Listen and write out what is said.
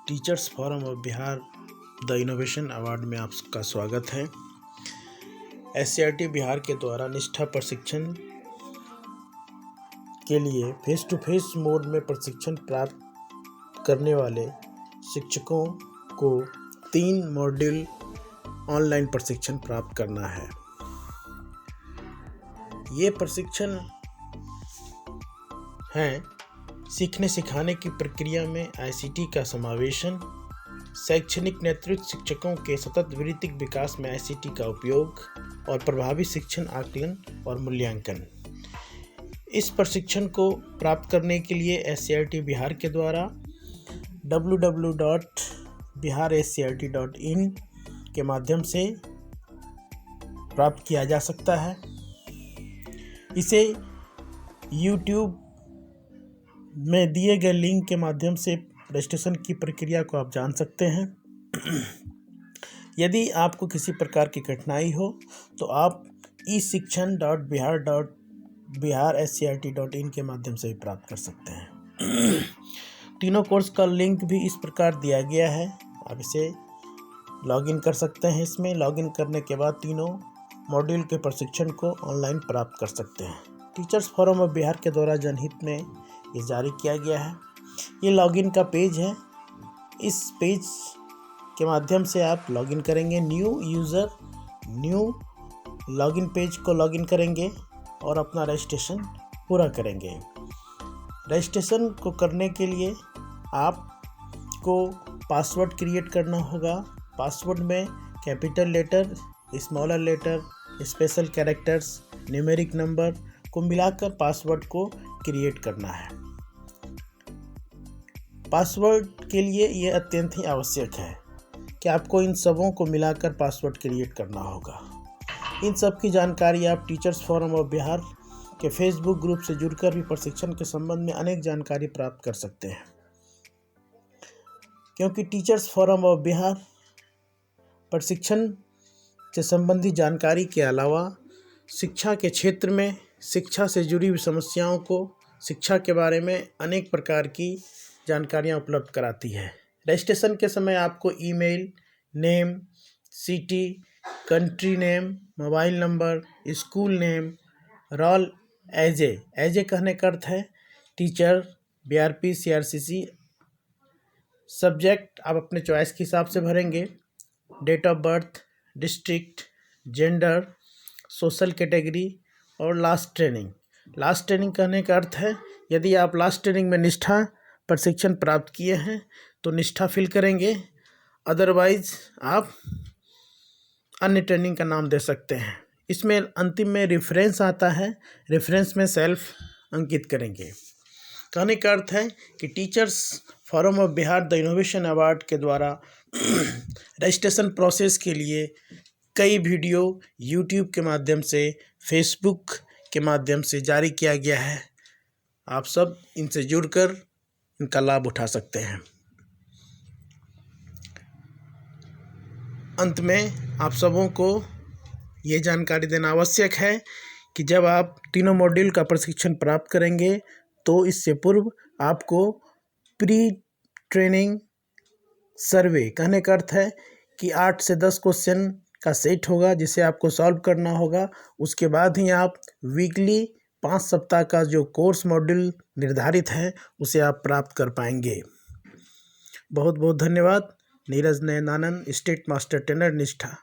Teachers forum of Bihar the innovation award में आपका स्वागत है। एससीईआरटी बिहार के द्वारा निष्ठा प्रशिक्षण के लिए फेस टू फेस मोड में प्रशिक्षण प्राप्त करने वाले शिक्षकों को 3 मॉड्यूल ऑनलाइन प्रशिक्षण प्राप्त करना है। ये प्रशिक्षण हैं सीखने सिखाने की प्रक्रिया में आईसीटी का समावेशन, शैक्षणिक नेतृत्व, शिक्षकों के सतत वृत्तिक विकास में आईसीटी का उपयोग और प्रभावी शिक्षण आकलन और मूल्यांकन। इस प्रशिक्षण को प्राप्त करने के लिए एससीईआरटी बिहार के द्वारा www.biharscrt.in के माध्यम से प्राप्त किया जा सकता है। इसे YouTube में दिए गए लिंक के माध्यम से रजिस्ट्रेशन की प्रक्रिया को आप जान सकते हैं। यदि आपको किसी प्रकार की कठिनाई हो तो आप eशिक्षण.bihar.scrt.in के माध्यम से भी प्राप्त कर सकते हैं। तीनों कोर्स का लिंक भी इस प्रकार दिया गया है, आप इसे लॉगिन कर सकते हैं। इसमें लॉगिन करने के बाद तीनों मॉड्यूल के प्रशिक्षण को ऑनलाइन प्राप्त कर सकते हैं। टीचर्स फोरम ऑफ बिहार के द्वारा जनहित में ये जारी किया गया है। ये लॉगिन का पेज है। इस पेज के माध्यम से आप लॉगिन करेंगे। New user new login page को लॉगिन करेंगे और अपना रजिस्ट्रेशन पूरा करेंगे। रजिस्ट्रेशन को करने के लिए आपको पासवर्ड क्रिएट करना होगा। पासवर्ड में capital letter, smaller letter, special characters, numeric number को मिलाकर पासवर्ड को क्रिएट करना है। पासवर्ड के लिए ये अत्यंत ही आवश्यक है कि आपको इन सबों को मिलाकर पासवर्ड क्रिएट करना होगा। इन सब की जानकारी आप टीचर्स फोरम ऑफ बिहार के फेसबुक ग्रुप से जुड़कर भी प्रशिक्षण के संबंध में अनेक जानकारी प्राप्त कर सकते हैं, क्योंकि टीचर्स फोरम ऑफ बिहार प्रशिक्षण से संबंधित जानकारी के अलावा शिक्षा के क्षेत्र में शिक्षा से जुड़ी हुई समस्याओं को, शिक्षा के बारे में अनेक प्रकार की जानकारियां उपलब्ध कराती है। रजिस्ट्रेशन के समय आपको email, name, city, country name, mobile number, school name, roll as a कहने का अर्थ है टीचर, बीआरपी, सीआरसीसी, सब्जेक्ट आप अपने चॉइस के हिसाब से भरेंगे, date of birth, district, gender, social category और लास्ट ट्रेनिंग। लास्ट ट्रेनिंग कहने का अर्थ है यदि आप लास्ट ट्रेनिंग में निष्ठा प्रशिक्षण प्राप्त किए हैं तो निष्ठा फिल करेंगे, अदरवाइज आप अन्य ट्रेनिंग का नाम दे सकते हैं। इसमें अंतिम में रेफरेंस आता है, रेफरेंस में सेल्फ अंकित करेंगे। कहने का अर्थ है कि teachers forum of Bihar the innovation award के द्वारा रजिस्ट्रेशन प्रोसेस के लिए कई वीडियो यूट्यूब के माध्यम से, फेसबुक के माध्यम से जारी किया गया है। आप सब इनसे जुड़कर इनका लाभ उठा सकते हैं। अंत में आप सबों को ये जानकारी देना आवश्यक है कि जब आप तीनों मॉड्यूल का प्रशिक्षण प्राप्त करेंगे तो इससे पूर्व आपको प्री ट्रेनिंग सर्वे, कहने का अर्थ है कि 8 से 10 क्वेश्चन का सेट होगा जिसे आपको सॉल्व करना होगा। उसके बाद ही आप वीकली 5 सप्ताह का जो कोर्स मॉड्यूल निर्धारित है उसे आप प्राप्त कर पाएंगे। बहुत बहुत धन्यवाद। नीरज नयनानंद, स्टेट मास्टर ट्रेनर, निष्ठा।